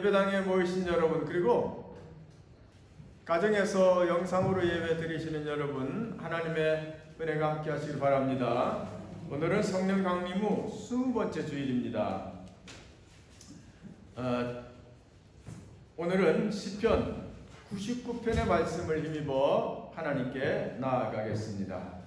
예배당에 모이신 여러분, 그리고 가정에서 영상으로 예배 드리시는 여러분, 하나님의 은혜가 함께 하시길 바랍니다. 오늘은 성령 강림 후 20번째 주일입니다. 오늘은 시편 99편의 말씀을 힘입어 하나님께 나아가겠습니다.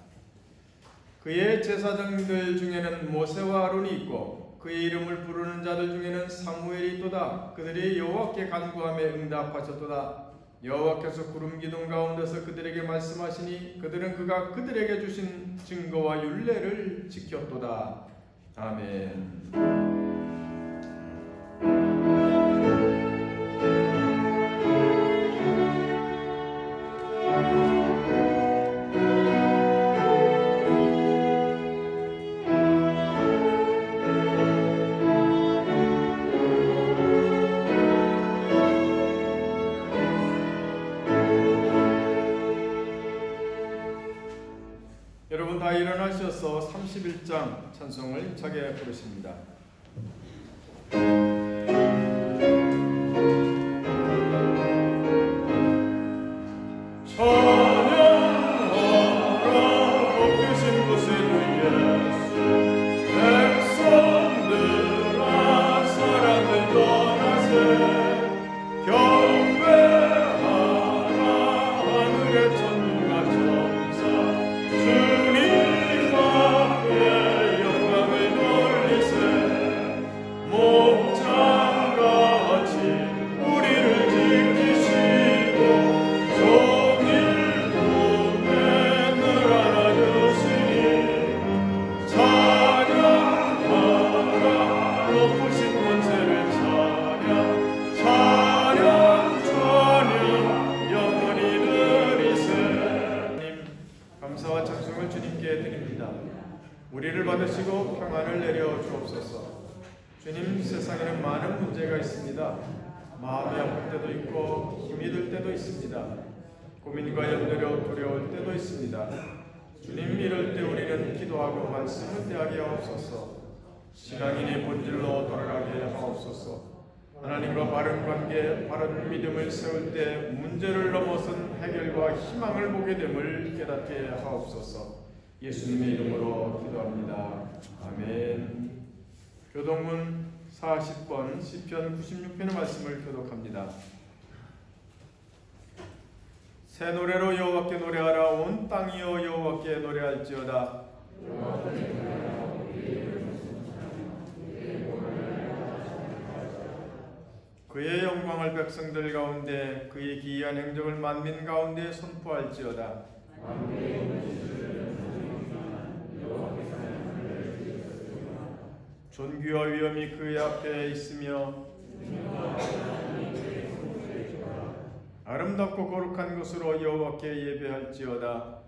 그의 제사장들 중에는 모세와 아론이 있고 그의 이름을 부르는 자들 중에는 사무엘이 있도다. 그들이 여호와께 간구하며 응답하셨도다. 여호와께서 구름 기둥 가운데서 그들에게 말씀하시니 그들은 그가 그들에게 주신 증거와 율례를 지켰도다. 아멘. 여러분 다 일어나셔서 31장 찬송을 힘차게 부르십니다. 우리를 받으시고 평안을 내려 주옵소서. 주님, 세상에는 많은 문제가 있습니다. 마음이 아플 때도 있고 힘이 들 때도 있습니다. 고민과 염려로 두려울 때도 있습니다. 주님, 이럴 때 우리는 기도하고 말씀을 대하게 하옵소서. 신앙인의 본질로 돌아가게 하옵소서. 하나님과 바른 관계, 바른 믿음을 세울 때 문제를 넘어선 해결과 희망을 보게 됨을 깨닫게 하옵소서. 예수님의 이름으로 기도합니다. 아멘. 교동문 40번 시편 96편의 말씀을 교독합니다. 새 노래로 여호와께 노래하라. 온 땅이여 여호와께 노래할지어다. 그의 영광을 백성들 가운데 그의 기이한 행적을 만민 가운데 선포할지어다. 존귀와 위엄이 그의 앞에 있으며 아름답고 거룩한 것으로 여호와께 예배할지어다.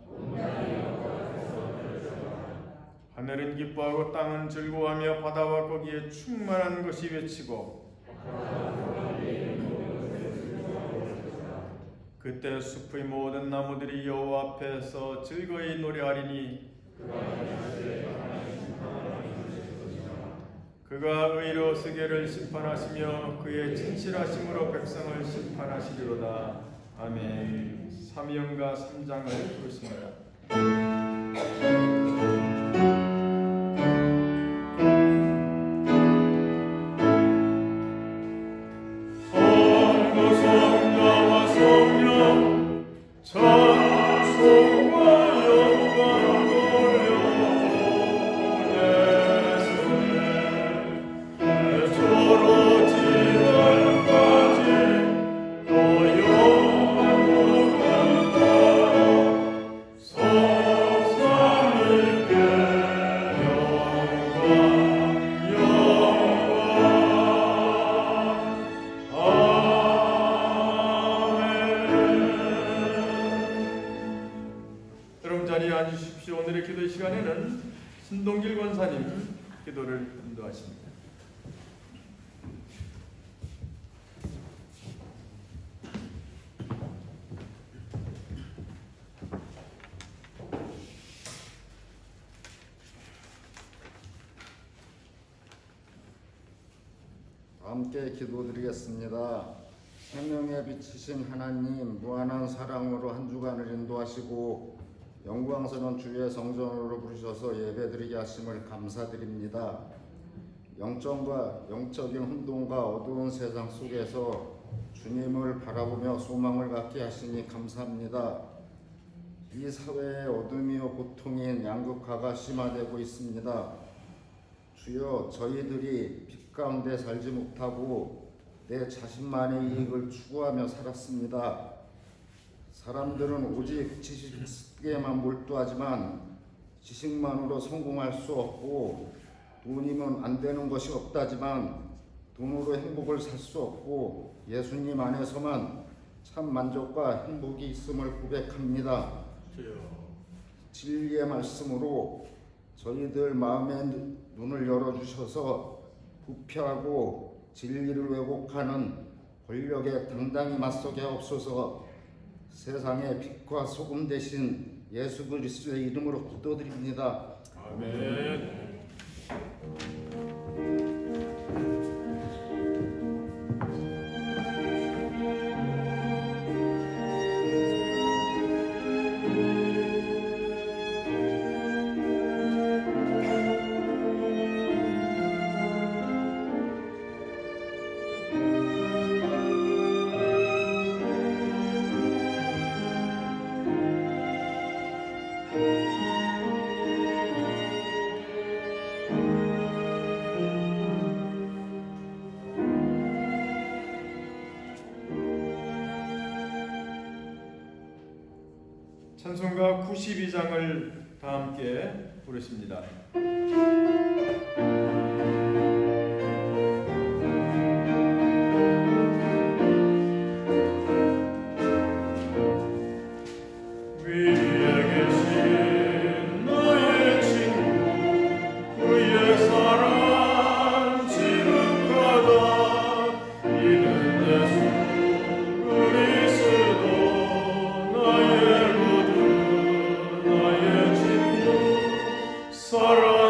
하늘은 기뻐하고 땅은 즐거워하며 바다와 거기에 충만한 것이 외치고 그때 숲의 모든 나무들이 여호와 앞에서 즐거이 노래하리니 그가 의로 세계를 심판하시며 그의 진실하심으로 백성을 심판하시리로다. 아멘. 사명가 3장을 부르십니다. 오늘의 기도 시간에는 신동길 권사님 기도를 인도하십니다. 함께 기도드리겠습니다. 생명의 빛이신 하나님, 무한한 사랑으로 한 주간을 인도하시고 영광스러운 주의 성전으로 부르셔서 예배드리게 하심을 감사드립니다. 영적인 혼돈과 어두운 세상 속에서 주님을 바라보며 소망을 갖게 하시니 감사합니다. 이 사회의 어둠이요 고통인 양극화가 심화되고 있습니다. 주여, 저희들이 빛 가운데 살지 못하고 내 자신만의 이익을 추구하며 살았습니다. 사람들은 오직 지식에만 몰두하지만 지식만으로 성공할 수 없고, 돈이면 안 되는 것이 없다지만 돈으로 행복을 살 수 없고, 예수님 안에서만 참 만족과 행복이 있음을 고백합니다. 진리의 말씀으로 저희들 마음의 눈을 열어주셔서 부패하고 진리를 왜곡하는 권력에 당당히 맞서게 하옵소서. 세상의 빛과 소금 되신 예수 그리스도의 이름으로 기도드립니다. 아멘. 찬송가 92장을 다 함께 부르십니다. 사랑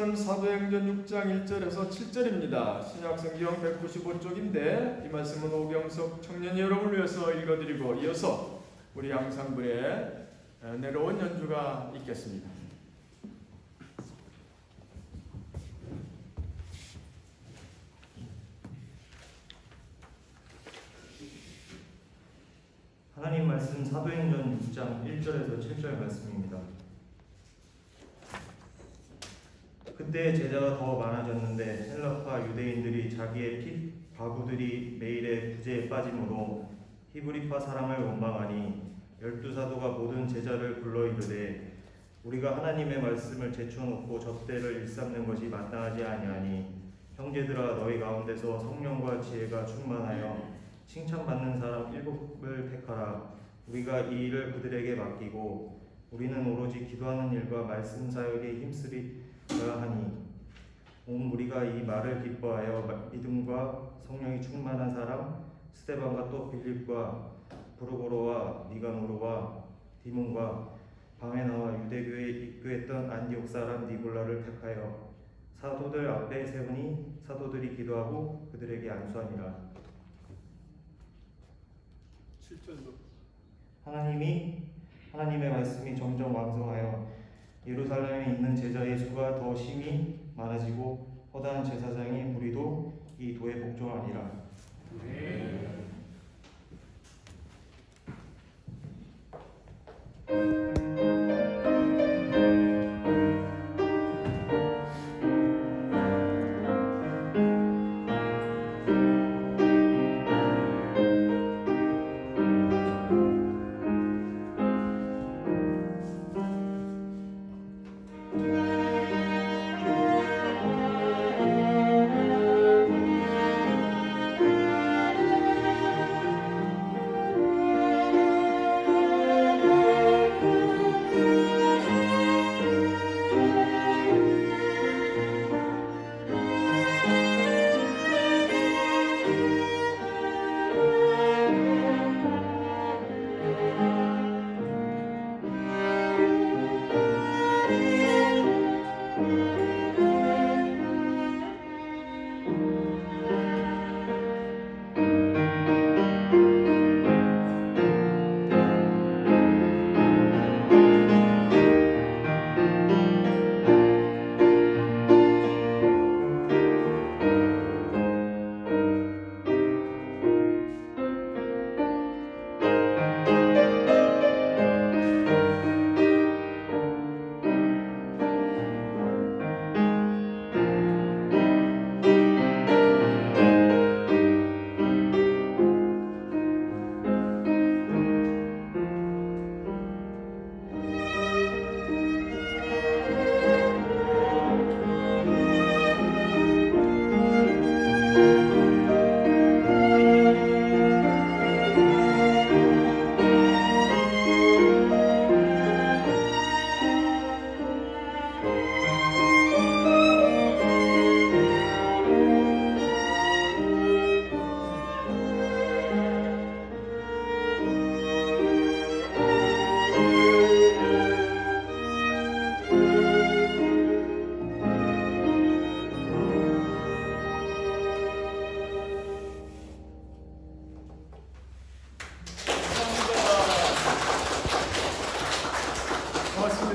말씀은 사도행전 6장 1절에서 7절입니다. 신약성경 195쪽인데 이 말씀은 오경석 청년 여러분을 위해서 읽어드리고 이어서 우리 양상불에 내려온 연주가 있겠습니다. 하나님 말씀 사도행전 6장 1절에서 7절 말씀입니다. 그때 제자가 더 많아졌는데 헬라파 유대인들이 자기의 핏 바구들이 매일의 부재에 빠짐으로 히브리파 사람을 원망하니 12사도가 모든 제자를 불러 이르되 우리가 하나님의 말씀을 제쳐놓고 접대를 일삼는 것이 마땅하지 아니하니 형제들아 너희 가운데서 성령과 지혜가 충만하여 칭찬받는 사람 7을 택하라. 우리가 이 일을 그들에게 맡기고 우리는 오로지 기도하는 일과 말씀 사역에 힘쓰리라 하니 온 무리가 이 말을 기뻐하여 믿음과 성령이 충만한 사람 스데반과 또 빌립과 브루고로와 니가노르와 디몬과 바메나와 유대교에 입교했던 안디옥 사람 니골라를 택하여 사도들 앞에 세우니 사도들이 기도하고 그들에게 안수하니라. 7절도 하나님의 말씀이 점점 왕성하여 예루살렘에 있는 제자의 수가 더 심히 많아지고 허다한 제사장의 무리도 이 도에 복종하니라.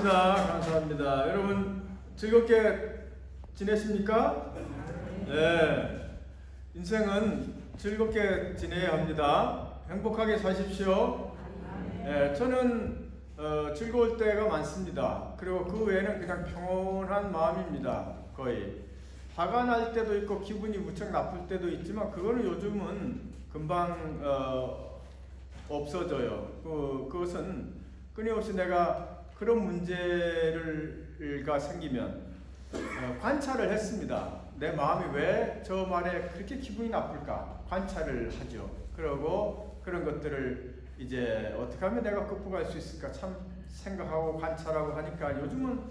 감사합니다. 여러분 즐겁게 지냈습니까? 네. 인생은 즐겁게 지내야 합니다. 행복하게 사십시오. 네, 저는 즐거울 때가 많습니다. 그리고 그 외에는 그냥 평온한 마음입니다. 거의 화가 날 때도 있고 기분이 무척 나쁠 때도 있지만 그거는 요즘은 금방 없어져요. 그것은 끊임없이 내가 그런 문제가 생기면 관찰을 했습니다. 내 마음이 왜 저 말에 그렇게 기분이 나쁠까 관찰을 하죠. 그러고 그런 것들을 이제 어떻게 하면 내가 극복할 수 있을까 참 생각하고 관찰하고 하니까 요즘은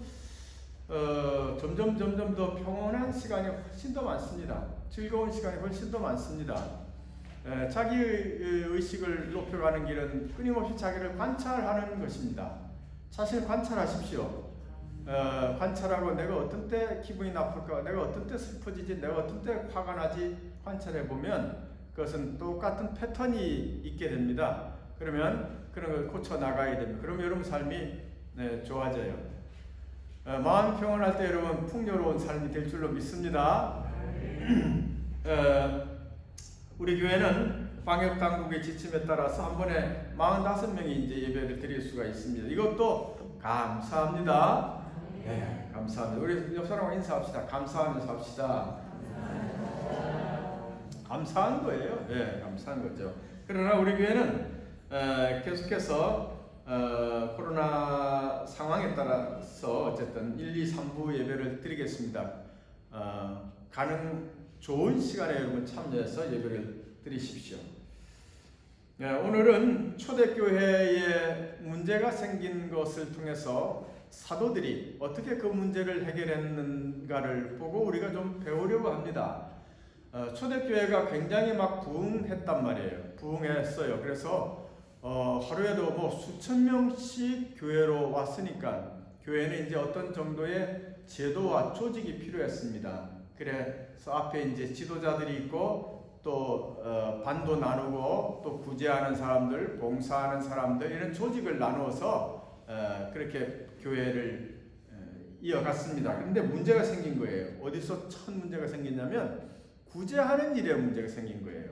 점점 더 평온한 시간이 훨씬 더 많습니다. 즐거운 시간이 훨씬 더 많습니다. 자기 의식을 높여가는 길은 끊임없이 자기를 관찰하는 것입니다. 자신을 관찰하십시오. 관찰하고 내가 어떤 때 기분이 나쁠까, 내가 어떤 때 슬퍼지지, 내가 어떤 때 화가 나지 관찰해 보면 그것은 똑같은 패턴이 있게 됩니다. 그러면 그런 걸 고쳐 나가야 됩니다. 그러면 여러분 삶이 좋아져요. 마음 평안할 때 여러분 풍요로운 삶이 될 줄로 믿습니다. 우리 교회는 방역 당국의 지침에 따라서 한 번에 45명이 이제 예배를 드릴 수가 있습니다. 이것도 감사합니다. 네, 감사합니다. 우리 옆 사람하고 인사합시다. 감사하면서 합시다. 감사한 거예요. 네, 감사한 거죠. 그러나 우리 교회는 계속해서 코로나 상황에 따라서 어쨌든 1, 2, 3부 예배를 드리겠습니다. 가능 좋은 시간에 여러분 참여해서 예배를 드리십시오. 오늘은 초대교회에 문제가 생긴 것을 통해서 사도들이 어떻게 그 문제를 해결했는가를 보고 우리가 좀 배우려고 합니다. 초대교회가 굉장히 막 부흥했단 말이에요. 부흥했어요. 그래서 하루에도 뭐 수천 명씩 교회로 왔으니까 교회는 이제 어떤 정도의 제도와 조직이 필요했습니다. 그래서 앞에 이제 지도자들이 있고 또 반도 나누고 또 구제하는 사람들, 봉사하는 사람들 이런 조직을 나누어서 그렇게 교회를 이어갔습니다. 그런데 문제가 생긴 거예요. 어디서 첫 문제가 생겼냐면 구제하는 일에 문제가 생긴 거예요.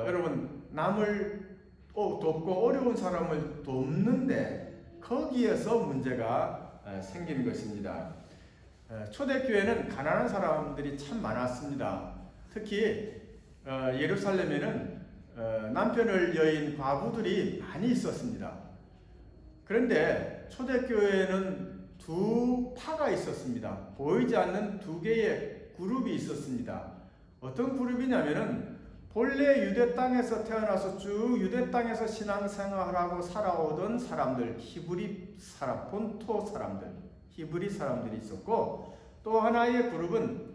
여러분 남을 돕고 어려운 사람을 돕는데 거기에서 문제가 생기는 것입니다. 초대교회는 가난한 사람들이 참 많았습니다. 특히 예루살렘에는 남편을 여인 과부들이 많이 있었습니다. 그런데 초대교회에는 두 파가 있었습니다. 보이지 않는 두 개의 그룹이 있었습니다. 어떤 그룹이냐면은 본래 유대 땅에서 태어나서 쭉 유대 땅에서 신앙생활하고 살아오던 사람들, 히브리 사람, 본토 사람들, 히브리 사람들이 있었고 또 하나의 그룹은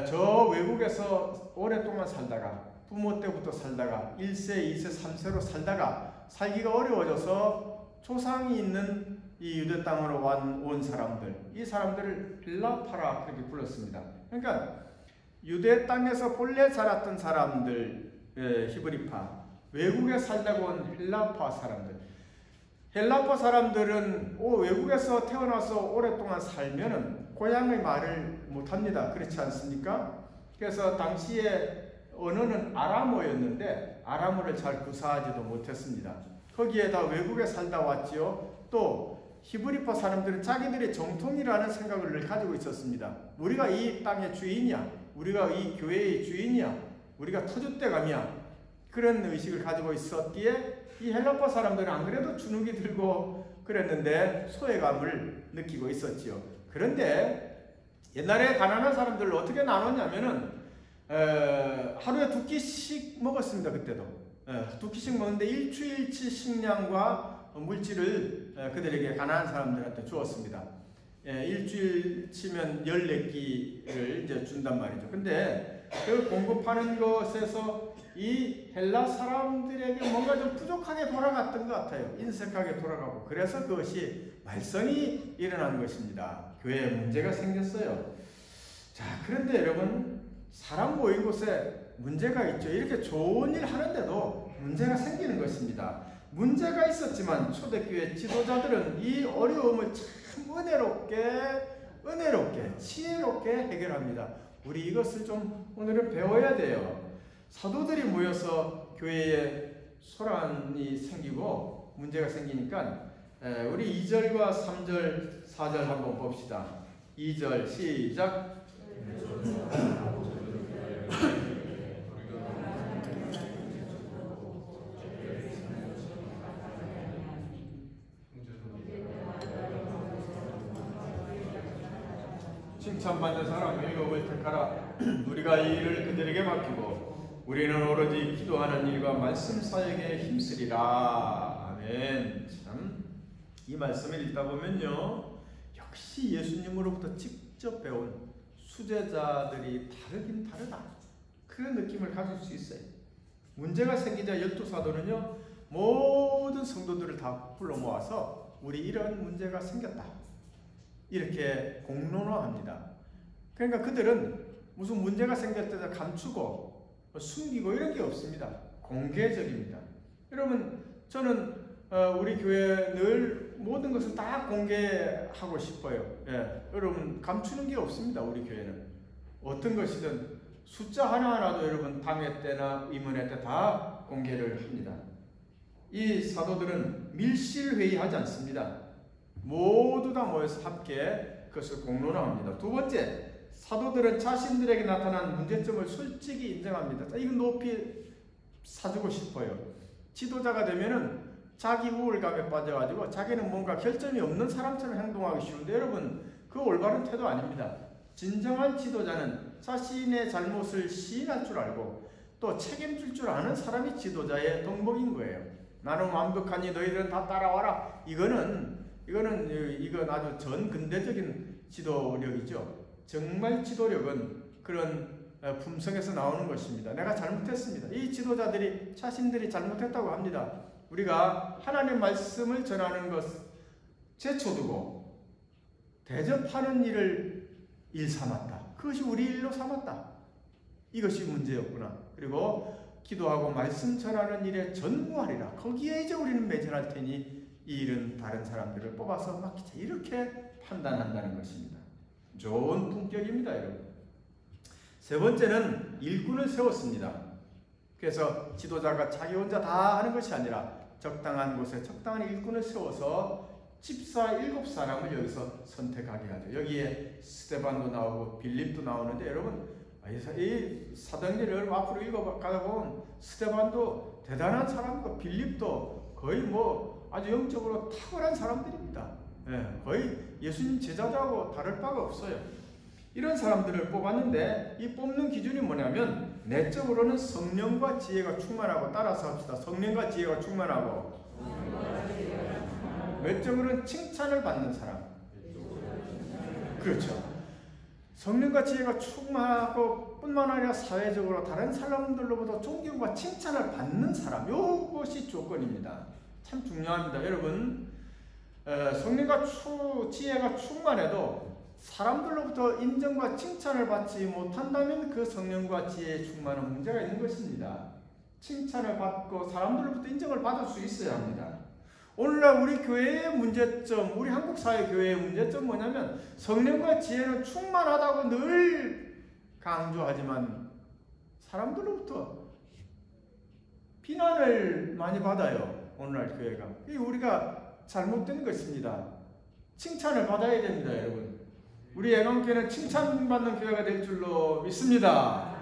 저 외국에서 오랫동안 살다가 부모 때부터 살다가 1세, 2세, 3세로 살다가 살기가 어려워져서 조상이 있는 이 유대 땅으로 온 사람들, 이 사람들을 헬라파라 그렇게 불렀습니다. 그러니까 유대 땅에서 본래 자랐던 사람들, 히브리파, 외국에 살다가 온 헬라파 사람들. 헬라파 사람들은 외국에서 태어나서 오랫동안 살면은 고향의 말을 못합니다. 그렇지 않습니까? 그래서 당시에 언어는 아람어였는데 아람어를 잘 구사하지도 못했습니다. 거기에다 외국에 살다 왔지요. 또 히브리파 사람들은 자기들의 정통이라는 생각을 늘 가지고 있었습니다. 우리가 이 땅의 주인이야. 우리가 이 교회의 주인이야. 우리가 터줏대감이야. 그런 의식을 가지고 있었기에 이 헬라파 사람들은 안 그래도 주눅이 들고 그랬는데 소외감을 느끼고 있었지요. 그런데 옛날에 가난한 사람들을 어떻게 나눴냐면은 하루에 2끼씩 먹었습니다. 그때도 2끼씩 먹는데 일주일치 식량과 물질을 그들에게 가난한 사람들한테 주었습니다. 일주일 치면 14끼를 이제 준단 말이죠. 근데 그 공급하는 것에서 이 헬라 사람들에게 뭔가 좀 부족하게 돌아갔던 것 같아요. 인색하게 돌아가고. 그래서 그것이 말썽이 일어난 것입니다. 교회에 문제가 생겼어요. 자, 그런데 여러분, 사람 모인 곳에 문제가 있죠. 이렇게 좋은 일 하는데도 문제가 생기는 것입니다. 문제가 있었지만 초대교회 지도자들은 이 어려움을 참 은혜롭게, 지혜롭게 해결합니다. 우리 이것을 좀 오늘은 배워야 돼요. 사도들이 모여서 교회에 소란이 생기고 문제가 생기니까 우리 2절과 3절, 4절 한번 봅시다. 2절 시작. 칭찬받는 사람 일곱을 택하라. 우리가 이 일을 그들에게 맡기고 우리는 오로지 기도하는 일과 말씀 사역에 힘쓰리라. 아멘. 참 이 말씀을 읽다 보면요, 역시 예수님으로부터 직접 배운 수제자들이 다르긴 다르다, 그런 느낌을 가질 수 있어요. 문제가 생기자 12사도는요 모든 성도들을 다 불러 모아서 우리 이런 문제가 생겼다. 이렇게 공론화합니다. 그러니까 그들은 무슨 문제가 생겼을 때 감추고 숨기고 이런 게 없습니다. 공개적입니다. 여러분, 저는 우리 교회 늘 모든 것을 다 공개하고 싶어요. 예, 여러분 감추는 게 없습니다. 우리 교회는 어떤 것이든 숫자 하나하나도 여러분 당회 때나 임원회 때 다 공개를 합니다. 이 사도들은 밀실회의하지 않습니다. 모두 다 모여서 함께 그것을 공론화합니다. 두 번째, 사도들은 자신들에게 나타난 문제점을 솔직히 인정합니다. 이건 높이 사주고 싶어요. 지도자가 되면은 자기 우울감에 빠져가지고 자기는 뭔가 결점이 없는 사람처럼 행동하기 쉬운데 여러분, 그 올바른 태도 아닙니다. 진정한 지도자는 자신의 잘못을 시인할 줄 알고 또 책임질 줄 아는 사람이 지도자의 덕목인 거예요. 나는 완벽하니 너희들은 다 따라와라. 이건 아주 전근대적인 지도력이죠. 정말 지도력은 그런 품성에서 나오는 것입니다. 내가 잘못했습니다. 이 지도자들이 자신들이 잘못했다고 합니다. 우리가 하나님의 말씀을 전하는 것 제쳐두고 대접하는 일을 일 삼았다. 그것이 우리 일로 삼았다. 이것이 문제였구나. 그리고 기도하고 말씀 전하는 일에 전무하리라. 거기에 이제 우리는 매진할 테니 이 일은 다른 사람들을 뽑아서 맡기자. 이렇게 판단한다는 것입니다. 좋은 품격입니다, 여러분. 세 번째는 일꾼을 세웠습니다. 그래서 지도자가 자기 혼자 다 하는 것이 아니라 적당한 곳에 적당한 일꾼을 세워서 집사 7사람을 여기서 선택하게 하죠. 여기에 스데반도 나오고 빌립도 나오는데 여러분, 이 사도행전을 여러분 앞으로 읽어가다 보면 스데반도 대단한 사람이고 빌립도 거의 아주 영적으로 탁월한 사람들입니다. 거의 예수님 제자들하고 다를 바가 없어요. 이런 사람들을 뽑았는데 이 뽑는 기준이 뭐냐면 내적으로는 성령과 지혜가 충만하고, 따라서 합시다. 성령과 지혜가 충만하고, 외적으로는 칭찬을 받는 사람. 그렇죠. 성령과 지혜가 충만하고 뿐만 아니라 사회적으로 다른 사람들로부터 존경과 칭찬을 받는 사람. 이것이 조건입니다. 참 중요합니다. 여러분, 성령과 지혜가 충만해도 사람들로부터 인정과 칭찬을 받지 못한다면 그 성령과 지혜에 충만한 문제가 있는 것입니다. 칭찬을 받고 사람들로부터 인정을 받을 수 있어야 합니다. 오늘날 우리 교회의 문제점, 우리 한국 사회 교회의 문제점 뭐냐면 성령과 지혜는 충만하다고 늘 강조하지만 사람들로부터 비난을 많이 받아요. 오늘날 교회가. 이게 우리가 잘못된 것입니다. 칭찬을 받아야 됩니다, 여러분. 우리 애강교회는 칭찬받는 교회가 될 줄로 믿습니다.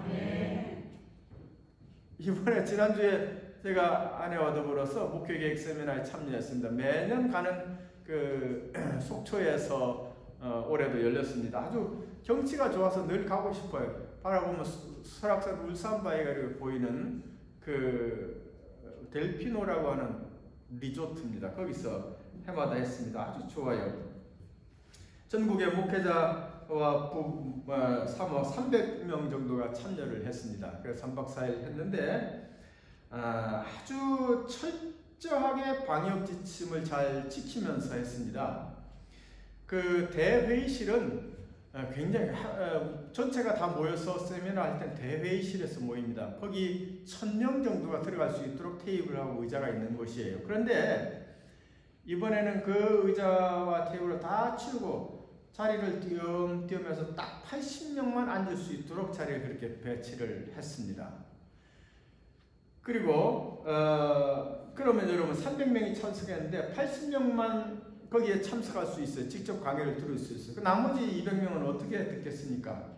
이번에 지난주에 제가 아내와 더불어서 목회계획 세미나에 참여했습니다. 매년 가는 그 속초에서 올해도 열렸습니다. 아주 경치가 좋아서 늘 가고 싶어요. 바라보면 설악산 울산바위가 이렇게 보이는 그 델피노라고 하는 리조트입니다. 거기서 해마다 했습니다. 아주 좋아요. 전국의 목회자와 사모 300명 정도가 참여를 했습니다. 그래서 3박 4일 했는데 아주 철저하게 방역 지침을 잘 지키면서 했습니다. 그 대회의실은 굉장히 전체가 다 모여서 세미나 할 땐 대회의실에서 모입니다. 거기 1000명 정도가 들어갈 수 있도록 테이블하고 의자가 있는 곳이에요. 그런데 이번에는 그 의자와 테이블을 다 치우고 자리를 띄우면서 딱 80명만 앉을 수 있도록 자리를 그렇게 배치를 했습니다. 그리고 그러면 여러분 300명이 참석했는데 80명만 거기에 참석할 수 있어요. 직접 강의를 들을 수 있어요. 그 나머지 200명은 어떻게 듣겠습니까?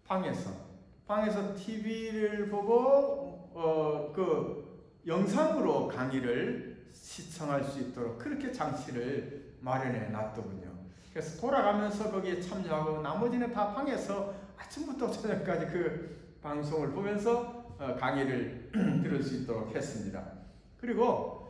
방에서 TV를 보고 그 영상으로 강의를 시청할 수 있도록 그렇게 장치를 마련해 놨더군요. 그래서 돌아가면서 거기에 참여하고 나머지는 다 방에서 아침부터 저녁까지 그 방송을 보면서 강의를 들을 수 있도록 했습니다. 그리고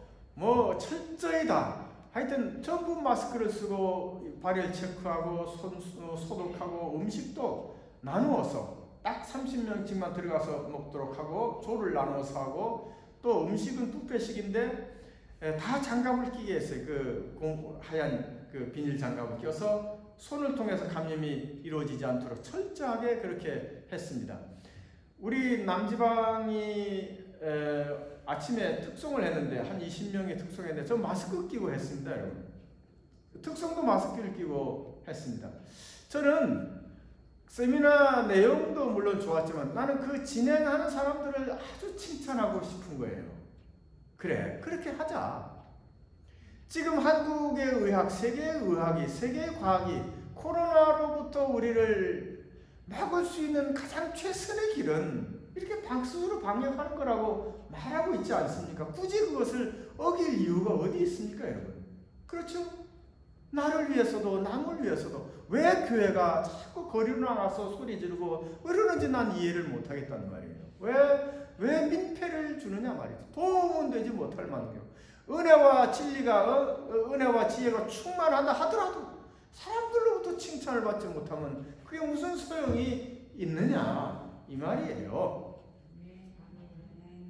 철저히 다 하여튼 전부 마스크를 쓰고 발열 체크하고 손 소독하고 음식도 나누어서 딱 30명씩만 들어가서 먹도록 하고 조를 나누어서 하고 또 음식은 뷔페식인데 다 장갑을 끼게 했어요. 하얀 비닐 장갑을 껴서 손을 통해서 감염이 이루어지지 않도록 철저하게 그렇게 했습니다. 우리 남지방이 아침에 특송을 했는데 한 20명이 특송했는데 저 마스크 끼고 했습니다, 여러분. 특송도 마스크를 끼고 했습니다. 저는 세미나 내용도 물론 좋았지만 나는 그 진행하는 사람들을 아주 칭찬하고 싶은 거예요. 그래, 그렇게 하자. 지금 한국의 의학, 세계의 의학이, 세계의 과학이 코로나로부터 우리를 막을 수 있는 가장 최선의 길은 이렇게 박수로 방역하는 거라고 말하고 있지 않습니까? 굳이 그것을 어길 이유가 어디 있습니까, 여러분? 그렇죠? 나를 위해서도 남을 위해서도 왜 교회가 자꾸 거리로 나가서 소리 지르고 그러는지 난 이해를 못하겠다는 말이에요. 왜 민폐를 주느냐 말이죠. 도움은 되지 못할 만큼 은혜와 진리가 은혜와 지혜가 충만하다 하더라도 사람들로부터 칭찬을 받지 못하면 그게 무슨 소용이 있느냐 이 말이에요.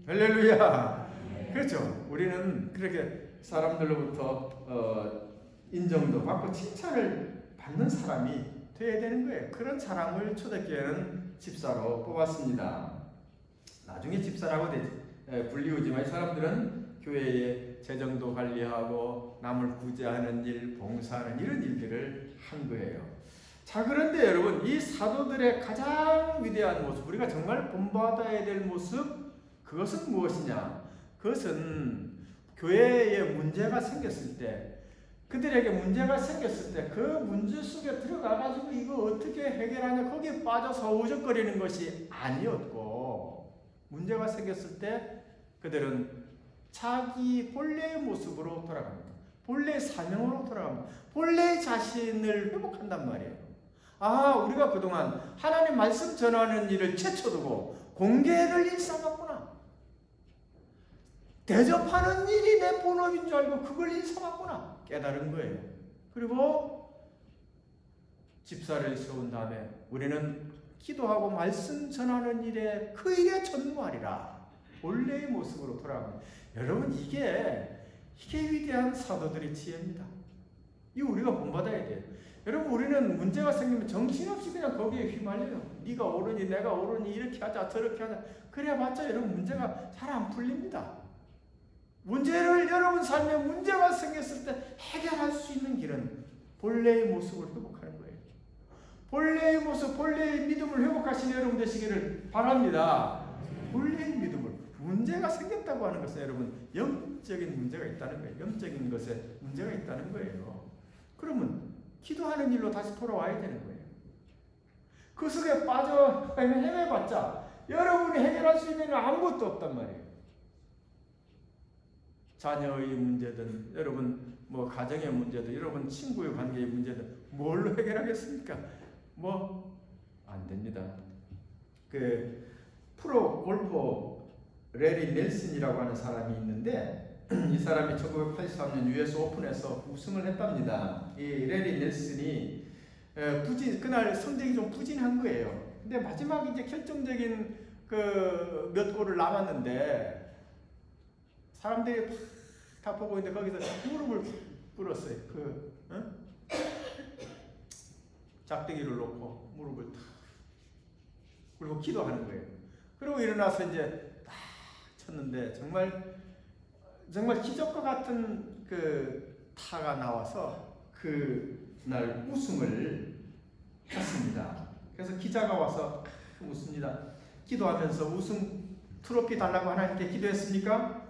할렐루야. 그렇죠. 우리는 그렇게 사람들로부터 인정도 받고 칭찬을 받는 사람이 되어야 되는 거예요. 그런 사람을 초대교회는 집사로 뽑았습니다. 나중에 집사라고 불리우지만 이 사람들은 교회의 재정도 관리하고 남을 구제하는 일, 봉사하는 이런 일들을 한 거예요. 자, 그런데 여러분, 이 사도들의 가장 위대한 모습, 우리가 정말 본받아야 될 모습, 그것은 무엇이냐? 그것은 교회에 문제가 생겼을 때, 그들에게 문제가 생겼을 때 그 문제 속에 들어가가지고 이거 어떻게 해결하냐 거기에 빠져서 우적거리는 것이 아니었고, 문제가 생겼을 때 그들은 자기 본래의 모습으로 돌아갑니다. 본래의 사명으로 돌아갑니다. 본래의 자신을 회복한단 말이에요. 아, 우리가 그동안 하나님 말씀 전하는 일을 제쳐두고 공개를 일삼았구나. 대접하는 일이 내 본업인 줄 알고 그걸 일삼았구나 깨달은 거예요. 그리고 집사를 세운 다음에 우리는 기도하고 말씀 전하는 일에 그 일에 전무하리라. 본래의 모습으로 돌아갑니다. 여러분, 이게 위대한 사도들의 지혜입니다. 이거 우리가 본받아야 돼요. 여러분, 우리는 문제가 생기면 정신없이 그냥 거기에 휘말려요. 네가 옳으니 내가 옳으니 이렇게 하자 저렇게 하자. 그래봤자 여러분 문제가 잘 안 풀립니다. 문제를 여러분 삶에 문제가 생겼을 때 해결할 수 있는 길은 본래의 모습을 회복하는 거예요. 본래의 모습, 본래의 믿음을 회복하시는 여러분 되시기를 바랍니다. 본래의 믿음을. 문제가 생겼다고 하는 것은 여러분 영적인 문제가 있다는 거예요. 영적인 것에 문제가 있다는 거예요. 그러면 기도하는 일로 다시 돌아와야 되는 거예요. 그 속에 빠져 헤매봤자 여러분이 해결할 수 있는 건 아무것도 없단 말이에요. 자녀의 문제든 여러분 가정의 문제든 여러분 친구의 관계의 문제든 뭘로 해결하겠습니까? 안 됩니다. 그 프로 골퍼 레리 넬슨이라고 하는 사람이 있는데 이 사람이 1983년 US 오픈에서 우승을 했답니다. 이 레리 넬슨이 그날 성적이 좀 부진한 거예요. 근데 마지막 이제 결정적인 그 몇 골을 남았는데 사람들이 다 보고 있는데 거기서 무릎을 꿇었어요. 작대기를 놓고 무릎을 탁 그리고 기도하는 거예요. 그리고 일어나서 이제 쳤는데 정말 기적과 같은 그 타가 나와서 그날 우승을 했습니다. 그래서 기자가 와서 묻습니다. 기도하면서 우승 트로피 달라고 하나님께 기도했습니까?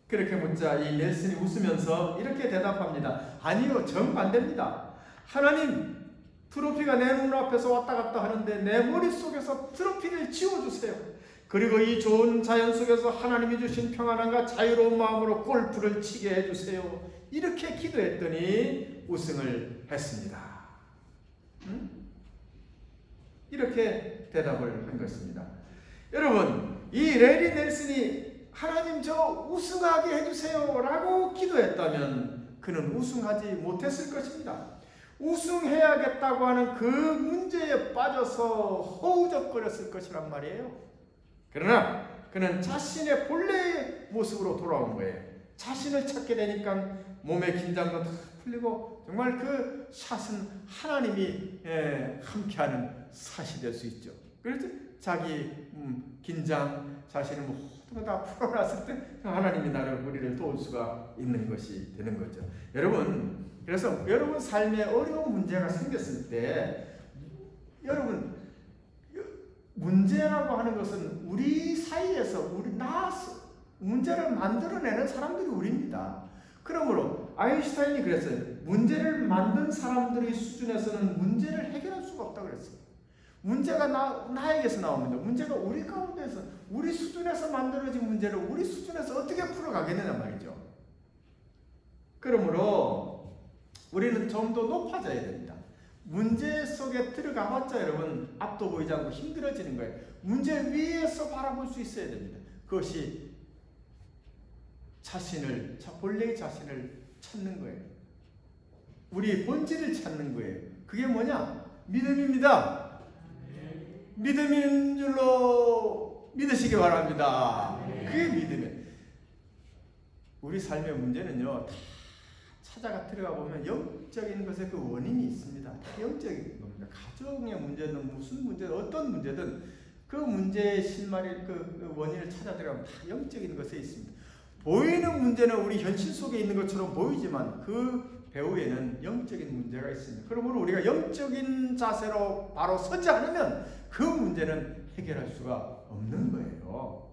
그렇게 묻자 이 넬슨이 웃으면서 이렇게 대답합니다. 아니요, 정반대입니다. 하나님, 트로피가 내 눈앞에서 왔다 갔다 하는데 내 머릿속에서 트로피를 지워주세요. 그리고 이 좋은 자연 속에서 하나님이 주신 평안함과 자유로운 마음으로 골프를 치게 해주세요. 이렇게 기도했더니 우승을 했습니다. 이렇게 대답을 한 것입니다. 여러분, 이 레리 넬슨이 하나님 저 우승하게 해주세요 라고 기도했다면 그는 우승하지 못했을 것입니다. 우승해야겠다고 하는 그 문제에 빠져서 허우적거렸을 것이란 말이에요. 그러나 그는 자신의 본래의 모습으로 돌아온 거예요. 자신을 찾게 되니까 몸의 긴장도 다 풀리고 정말 그 샷은 하나님이 함께하는 샷이 될 수 있죠. 그래서 자기 긴장, 자신의 모든 거 다 풀어놨을 때 하나님이 우리를 도울 수가 있는 것이 되는 거죠. 여러분, 그래서 여러분 삶에 어려운 문제가 생겼을 때 여러분 문제라고 하는 것은 우리 사이에서 문제를 만들어내는 사람들이 우리입니다. 그러므로 아인슈타인이 그랬어요. 문제를 만든 사람들의 수준에서는 문제를 해결할 수가 없다고 그랬어요. 문제가 나에게서 나옵니다. 문제가 우리 가운데서, 우리 수준에서 만들어진 문제를 우리 수준에서 어떻게 풀어가겠느냐 말이죠. 그러므로 우리는 좀 더 높아져야 됩니다. 문제 속에 들어가봤자 여러분 앞도 보이지 않고 힘들어지는 거예요. 문제 위에서 바라볼 수 있어야 됩니다. 그것이 본래의 자신을 찾는 거예요. 우리 본질을 찾는 거예요. 그게 뭐냐? 믿음입니다. 믿음인 줄로 믿으시기 바랍니다. 그게 믿음이에요. 우리 삶의 문제는요, 다 찾아가 들어가 보면 영적인 것에 그 원인이 있습니다. 다 영적인 겁니다. 가정의 문제든 무슨 문제든 어떤 문제든 그 문제의 실마리 그 원인을 찾아 들어가면 다 영적인 것에 있습니다. 보이는 문제는 우리 현실 속에 있는 것처럼 보이지만 그 배후에는 영적인 문제가 있습니다. 그러므로 우리가 영적인 자세로 바로 서지 않으면 그 문제는 해결할 수가 없는 거예요.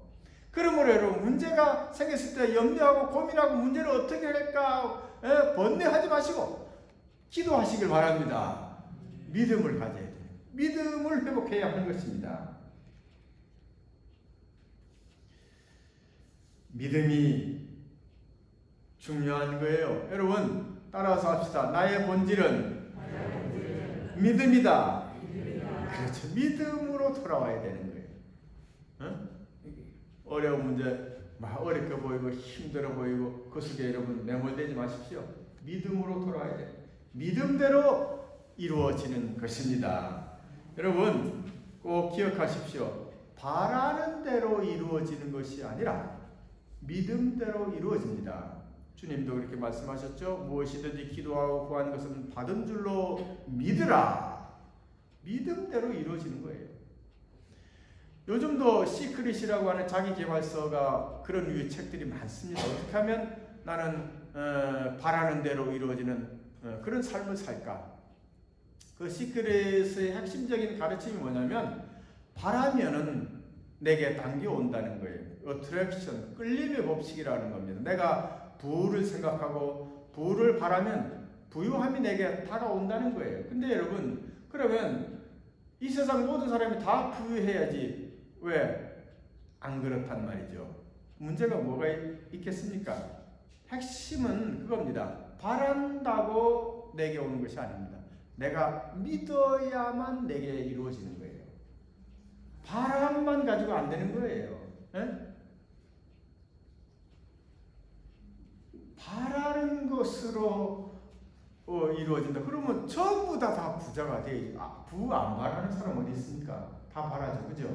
그러므로 여러분 문제가 생겼을 때 염려하고 고민하고 문제를 어떻게 할까 번뇌하지 마시고 기도하시길 바랍니다. 믿음을 가져야 돼요. 믿음을 회복해야 하는 것입니다. 믿음이 중요한 거예요. 여러분 따라서 합시다. 나의 본질은 믿음이다. 그렇죠. 믿음으로 돌아와야 되는 거예요. 어? 어려운 문제 막 어렵게 보이고 힘들어 보이고 그 속에 여러분 매몰되지 마십시오. 믿음으로 돌아와야 돼요. 믿음대로 이루어지는 것입니다. 여러분 꼭 기억하십시오. 바라는 대로 이루어지는 것이 아니라 믿음대로 이루어집니다. 주님도 그렇게 말씀하셨죠. 무엇이든지 기도하고 구하는 것은 받은 줄로 믿으라. 믿음대로 이루어지는 거예요. 요즘도 시크릿이라고 하는 자기개발서가 그런 류의 책들이 많습니다. 어떻게 하면 나는 바라는 대로 이루어지는 그런 삶을 살까? 그 시크릿의 핵심적인 가르침이 뭐냐면 바라면은 내게 당겨온다는 거예요. 어트랙션, 끌림의 법칙이라는 겁니다. 내가 부를 생각하고 부를 바라면 부유함이 내게 다가온다는 거예요. 근데 여러분 그러면 이 세상 모든 사람이 다 부유해야지 왜 안 그렇단 말이죠. 문제가 뭐가 있겠습니까? 핵심은 그겁니다. 바란다고 내게 오는 것이 아닙니다. 내가 믿어야만 내게 이루어지는 거예요. 바람만 가지고 안 되는 거예요. 에? 바라는 것으로 이루어진다. 그러면 전부 다 부자가 돼. 부 안 바라는 사람 어디 있습니까? 다 바라죠. 그죠?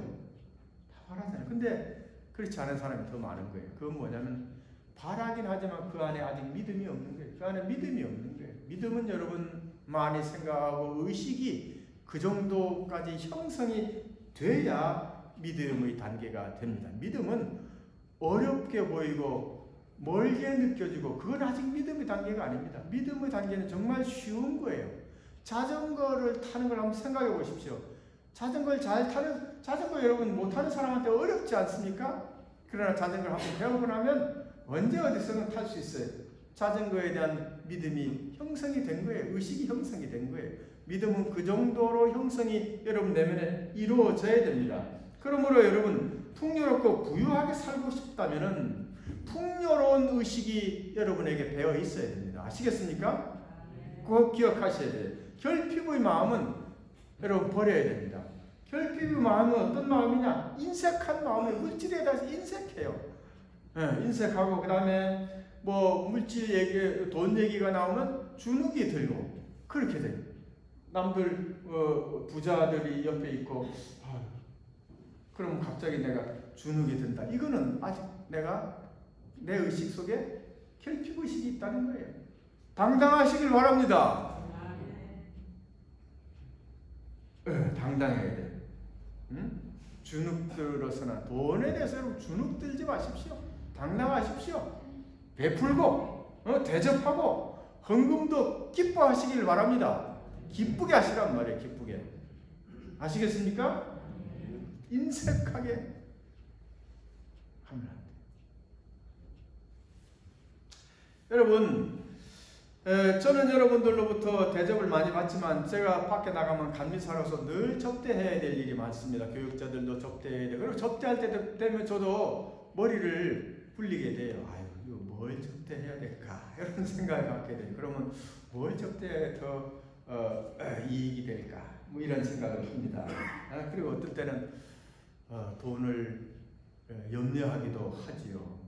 다 바라잖아요. 근데 그렇지 않은 사람이 더 많은 거예요. 그건 뭐냐면 바라긴 하지만 그 안에 아직 믿음이 없는 거예요. 그 안에 믿음이 없는 거예요. 믿음은 여러분 많이 생각하고 의식이 그 정도까지 형성이 돼야 믿음의 단계가 됩니다. 믿음은 어렵게 보이고 멀게 느껴지고 그건 아직 믿음의 단계가 아닙니다. 믿음의 단계는 정말 쉬운 거예요. 자전거를 타는 걸 한번 생각해 보십시오. 자전거를 잘 타는, 자전거 여러분 못하는 사람한테 어렵지 않습니까? 그러나 자전거를 한번 배우고 나면 언제 어디서는 탈 수 있어요. 자전거에 대한 믿음이 형성이 된 거예요. 의식이 형성이 된 거예요. 믿음은 그 정도로 형성이 여러분 내면에 이루어져야 됩니다. 그러므로 여러분 풍요롭고 부유하게 살고 싶다면은 풍요로운 의식이 여러분에게 배어 있어야 됩니다. 아시겠습니까? 꼭 기억하셔야 돼요. 결핍의 마음은 여러분 버려야 됩니다. 결핍의 마음은 어떤 마음이냐? 인색한 마음에 물질에 대해서 인색해요. 인색하고 그 다음에 뭐 물질 얘기, 돈 얘기가 나오면 주눅이 들고 그렇게 돼요. 남들 부자들이 옆에 있고 그럼 갑자기 내가 주눅이 든다. 이거는 아직 내가 내 의식 속에 결핍의식이 있다는 거예요. 당당하시길 바랍니다. 당당해야 돼. 응? 주눅들어서나 돈에 대해서 여러분 주눅들지 마십시오. 당당하십시오. 베풀고 대접하고 헌금도 기뻐하시길 바랍니다. 기쁘게 하시란 말이에요. 기쁘게. 아시겠습니까? 인색하게 하면 안 돼요. 여러분, 저는 여러분들로부터 대접을 많이 받지만 제가 밖에 나가면 간미사로서 늘 접대해야 될 일이 많습니다. 교육자들도 접대해야 돼요. 그리고 접대할 때 되면 저도 머리를 굴리게 돼요. 아유, 이거 뭘 접대해야 될까? 이런 생각을 갖게 돼요. 그러면 뭘 접대해야 더 이익이 될까? 뭐 이런 생각을 합니다. 그리고 어떤 때는 돈을 염려하기도 하지요.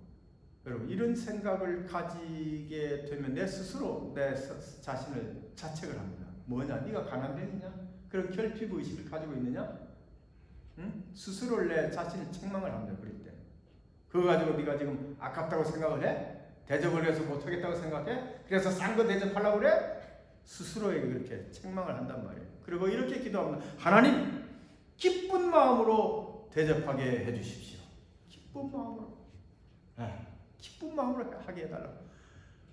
여러분, 이런 생각을 가지게 되면 내 스스로 내 자신을 자책을 합니다. 뭐냐? 네가 가난되느냐? 그런 결핍의식을 가지고 있느냐? 응? 스스로를 내 자신을 책망을 합니다. 그럴 때. 그거 가지고 네가 지금 아깝다고 생각을 해? 대접을 해서 못하겠다고 생각해? 그래서 싼 거 대접하려고 그래? 스스로에게 그렇게 책망을 한단 말이에요. 그리고 이렇게 기도합니다. 하나님, 기쁜 마음으로 대접하게 해주십시오. 기쁜 마음으로. 기쁜 마음으로 하게 해달라고.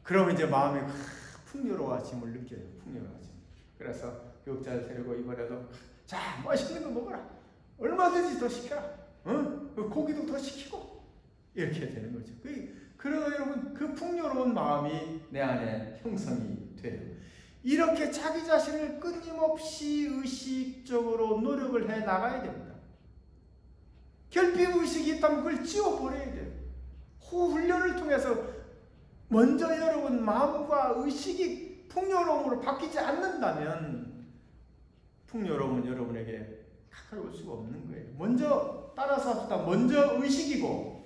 그러면 이제 마음이 풍요로워짐을 느껴요. 풍요로워짐. 그래서 교육자를 데리고 이번에도 자, 맛있는 거 먹어라. 얼마든지 더 시켜라. 고기도 더 시키고. 이렇게 되는 거죠. 그러나 여러분, 그 풍요로운 마음이 내 안에 형성이 돼요. 이렇게 자기 자신을 끊임없이 의식적으로 노력을 해 나가야 됩니다. 결핍의식이 있다면 그걸 지워버려야 돼요. 훈련을 통해서 먼저 여러분 마음과 의식이 풍요로움으로 바뀌지 않는다면 풍요로움은 여러분에게 가까이 올 수가 없는 거예요. 먼저 따라서 합시다. 먼저 의식이고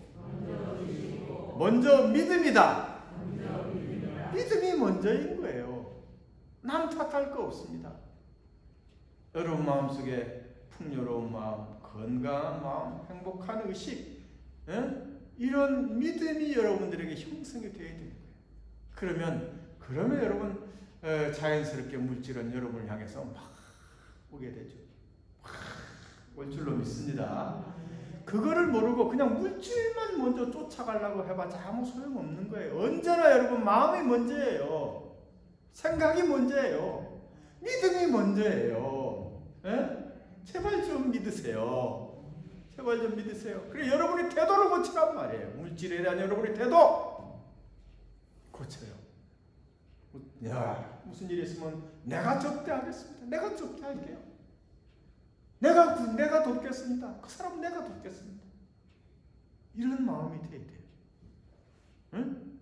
먼저 믿음이다. 믿음이 먼저인 거예요. 남 탓할 거 없습니다. 여러분 마음속에 풍요로운 마음, 건강한 마음, 행복한 의식, 이런 믿음이 여러분들에게 형성이 되어야 되는 거예요. 그러면 여러분 자연스럽게 물질은 여러분을 향해서 막 오게 되죠. 막 올 줄로 믿습니다. 그거를 모르고 그냥 물질만 먼저 쫓아가려고 해봐야 아무 소용없는 거예요. 언제나 여러분 마음이 먼저예요. 생각이 먼저예요. 믿음이 먼저예요. 제발 좀 믿으세요. 제발 좀 믿으세요. 그래 여러분의 태도를 고치란 말이에요. 물질에 대한 여러분의 태도 고쳐요. 야, 무슨 일이 있으면 내가 접대하겠습니다. 내가 접대할게요. 내가 돕겠습니다. 그 사람 내가 돕겠습니다. 이런 마음이 돼야 돼요. 응?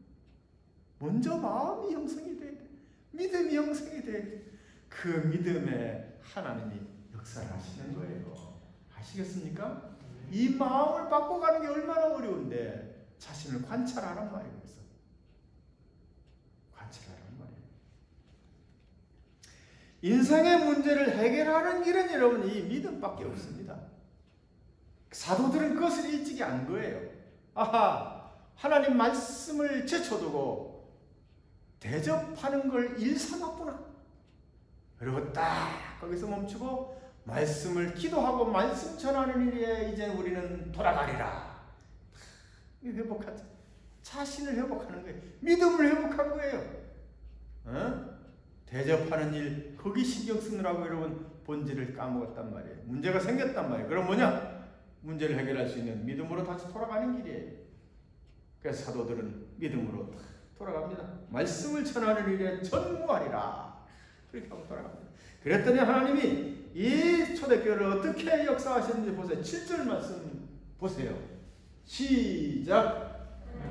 먼저 마음이 형성이 돼야 돼요. 믿음이 형성이 돼야 돼요. 그 믿음에 하나님이 역사를 하시는 거예요. 아시겠습니까? 이 마음을 바꿔가는 게 얼마나 어려운데 자신을 관찰하란 말이에요. 그래서 관찰하란 말이에요. 인생의 문제를 해결하는 길은 여러분 이 믿음밖에 없습니다. 사도들은 그것을 일찍이 안 거예요. 아하, 하나님 말씀을 제쳐두고 대접하는 걸 일 삼았구나. 그리고 딱 거기서 멈추고 말씀을 기도하고 말씀 전하는 일에 이제 우리는 돌아가리라. 회복하자. 자신을 회복하는 거예요. 믿음을 회복한 거예요. 대접하는 일 거기 신경 쓰느라고 여러분 본질을 까먹었단 말이에요. 문제가 생겼단 말이에요. 그럼 뭐냐? 문제를 해결할 수 있는 믿음으로 다시 돌아가는 길이에요. 그래서 사도들은 믿음으로 돌아갑니다. 말씀을 전하는 일에 전무하리라. 그렇게 하고 돌아갑니다. 그랬더니 하나님이 이 초대교회를 어떻게 역사하셨는지 보세요. 7절 말씀 보세요. 시작.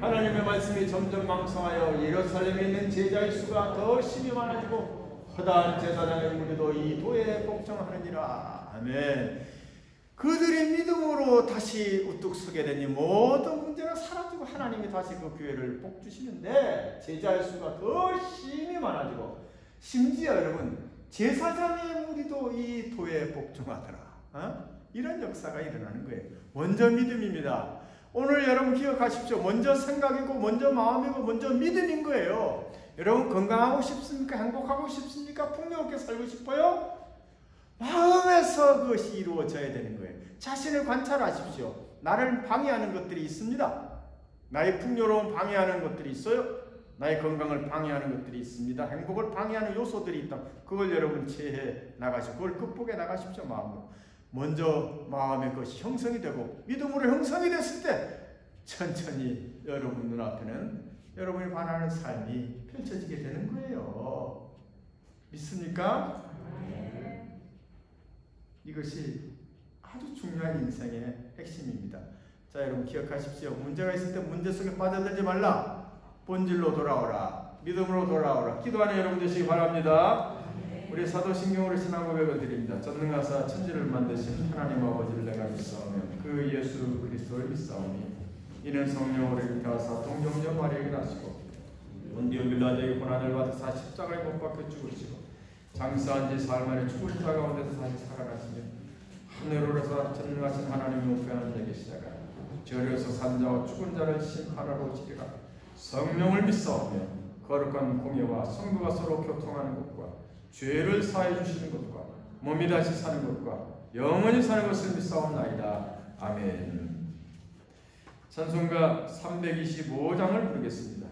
하나님의 말씀이 점점 왕성하여 예루살렘에 있는 제자의 수가 더 심히 많아지고 허다한 제사장의 무리도 이 도에 복종하느니라. 아멘. 그들이 믿음으로 다시 우뚝 서게 되니 모든 문제가 사라지고 하나님이 다시 그 교회를 복주시는데 제자의 수가 더 심히 많아지고 심지어 여러분 제사장의 무리도 이 도에 복종하더라. 이런 역사가 일어나는 거예요. 먼저 믿음입니다. 오늘 여러분 기억하십시오. 먼저 생각이고 먼저 마음이고 먼저 믿음인 거예요. 여러분 건강하고 싶습니까? 행복하고 싶습니까? 풍요롭게 살고 싶어요? 마음에서 그것이 이루어져야 되는 거예요. 자신을 관찰하십시오. 나를 방해하는 것들이 있습니다. 나의 풍요로움 방해하는 것들이 있어요. 나의 건강을 방해하는 것들이 있습니다. 행복을 방해하는 요소들이 있다. 그걸 여러분 체해 나가시고 그걸 극복해 나가십시오. 마음으로. 먼저 마음의 것이 형성이 되고 믿음으로 형성이 됐을 때 천천히 여러분 눈앞에는 여러분이 바라는 삶이 펼쳐지게 되는 거예요. 믿습니까? 이것이 아주 중요한 인생의 핵심입니다. 자, 여러분 기억하십시오. 문제가 있을 때 문제 속에 빠져들지 말라. 본질로 돌아오라. 믿음으로 돌아오라. 기도하는 여러분 되시기 바랍니다. 우리 사도신경으로 신앙 고백을 드립니다. 전능하사 천지를 만드신 하나님 아버지를 내가 믿사오며 그 예수 그리스도를 믿사오니 이는 성령으로 잉태하사 동정녀 마리아에게 나시고 본디오 빌라도에게 고난을 받으사 십자가에 못 박혀 죽으시고 장사한 지 사흘 만에 죽은 자 가운데서 다시 살아나시며 하늘로서 전능하신 하나님의 우편한 자에게 계시다가 절에서 산 자와 죽은 자를 심판하러 오시리라. 성령을 믿사오며 거룩한 공예와 성도가 서로 교통하는 것과 죄를 사해 주시는 것과 몸이 다시 사는 것과 영원히 사는 것을 믿사옵나이다. 아멘. 찬송가 325장을 부르겠습니다.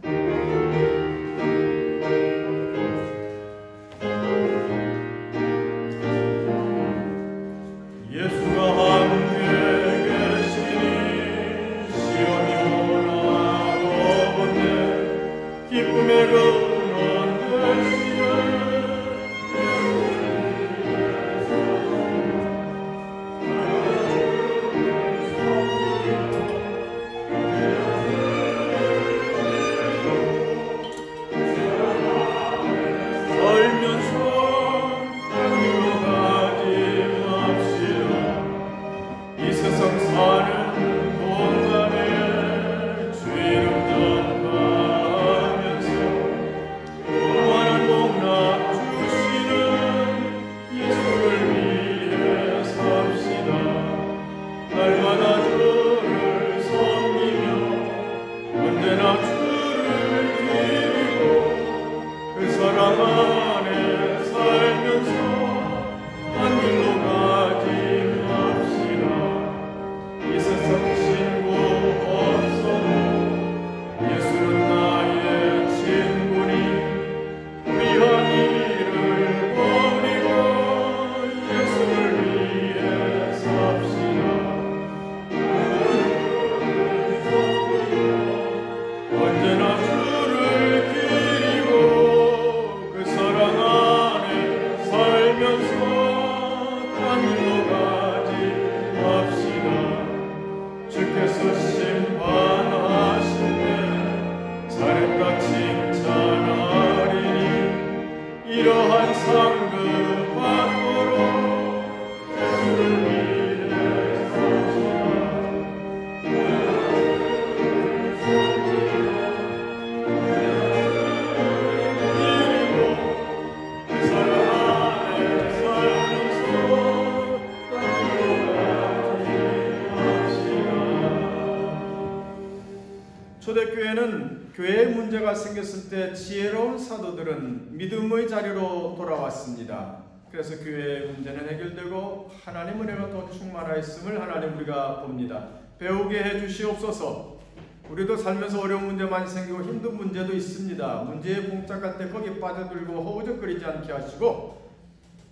초대교회는 교회에 문제가 생겼을 때 지혜로운 사도들은 믿음의 자리로 돌아왔습니다. 그래서 교회의 문제는 해결되고 하나님 은혜가 더 충만하였음을 하나님 우리가 봅니다. 배우게 해주시옵소서. 우리도 살면서 어려운 문제 많이 생기고 힘든 문제도 있습니다. 문제에 봉착할 때 거기 빠져들고 허우적거리지 않게 하시고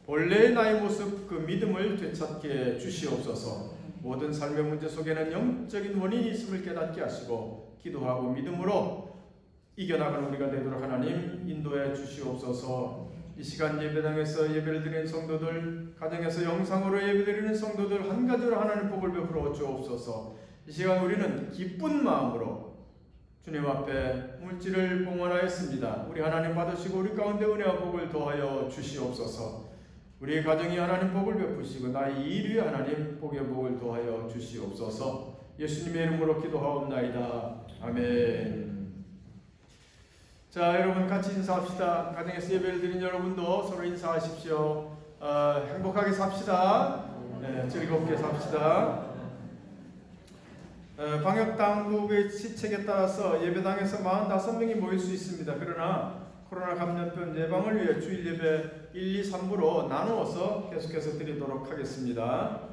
본래의 나의 모습 그 믿음을 되찾게 주시옵소서. 모든 삶의 문제 속에는 영적인 원인이 있음을 깨닫게 하시고 기도하고 믿음으로 이겨나가는 우리가 되도록 하나님 인도해 주시옵소서. 이 시간 예배당에서 예배를 드리는 성도들, 가정에서 영상으로 예배드리는 성도들 한 가지로 하나님 복을 베풀어 주옵소서. 이 시간 우리는 기쁜 마음으로 주님 앞에 물질을 봉헌하였습니다. 우리 하나님 받으시고 우리 가운데 은혜와 복을 더하여 주시옵소서. 우리 가정이 하나님 복을 베푸시고 나의 일 위에 하나님 복의 복을 더하여 주시옵소서. 예수님의 이름으로 기도하옵나이다. 아멘. 자, 여러분 같이 인사합시다. 가정에서 예배를 드린 여러분도 서로 인사하십시오. 행복하게 삽시다. 네, 즐겁게 삽시다. 방역 당국의 시책에 따라서 예배당에서 45명이 모일 수 있습니다. 그러나 코로나 감염병 예방을 위해 주일 예배 1, 2, 3부로 나누어서 계속해서 드리도록 하겠습니다.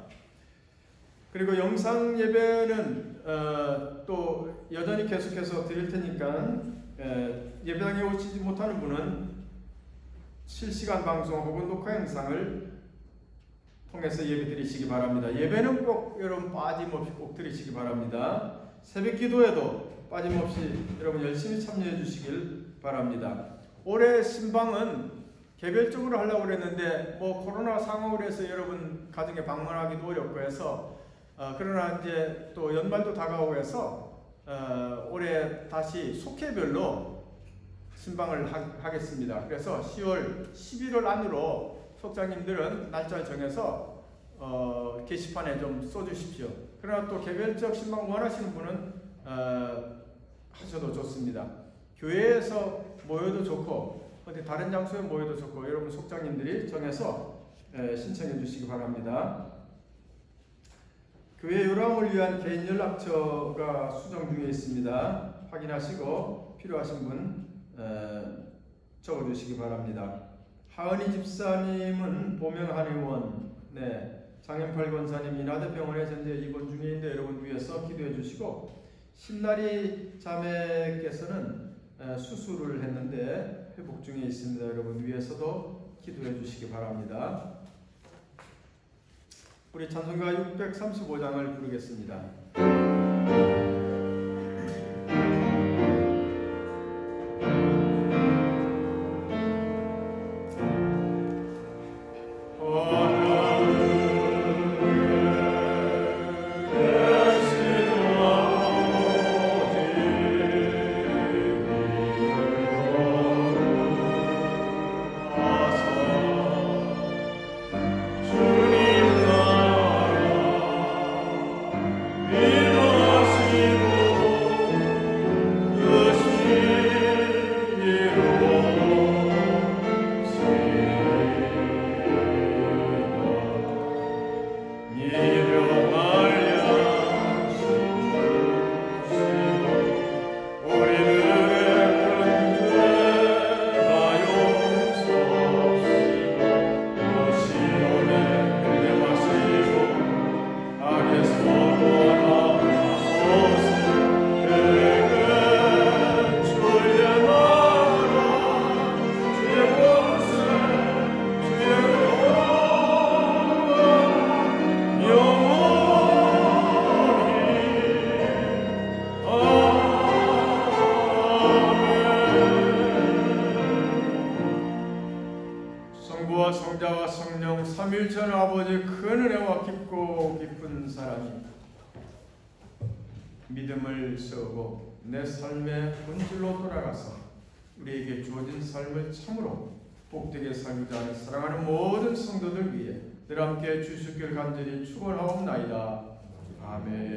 그리고 영상 예배는 또 여전히 계속해서 드릴 테니까 예배당에 오시지 못하는 분은 실시간 방송 혹은 녹화 영상을 통해서 예배 드리시기 바랍니다. 예배는 꼭 여러분 빠짐없이 꼭 드리시기 바랍니다. 새벽 기도에도 빠짐없이 여러분 열심히 참여해 주시길 바랍니다. 올해 신방은 개별적으로 하려고 그랬는데 코로나 상황으로 해서 여러분 가정에 방문하기도 어렵고 해서 그러나 이제 또 연말도 다가오고 해서 올해 다시 속회별로 신방을 하겠습니다. 그래서 10월, 11월 안으로 속장님들은 날짜를 정해서 게시판에 좀 써주십시오. 그러나 또 개별적 신방 원하시는 분은 하셔도 좋습니다. 교회에서 모여도 좋고 어디 다른 장소에 모여도 좋고 여러분 속장님들이 정해서 신청해 주시기 바랍니다. 교회 요람을 위한 개인 연락처가 수정 중에 있습니다. 확인하시고 필요하신 분 적어주시기 바랍니다. 하은희 집사님은 보명한 의원, 장현팔 권사님 인하대병원에 현재 입원 중인데 여러분 위해서 기도해 주시고, 신나리 자매께서는 수술을 했는데 회복 중에 있습니다. 여러분 위해서도 기도해 주시기 바랍니다. 우리 찬송가 635장을 부르겠습니다. 삼일천 아버지의 큰 은혜와 깊고 깊은 사랑이 믿음을 세우고 내 삶의 본질로 돌아가서 우리에게 주어진 삶을 참으로 복되게 살고자 하는 사랑하는 모든 성도들 위해 늘 함께 주시길 간절히 축원하옵나이다. 아멘.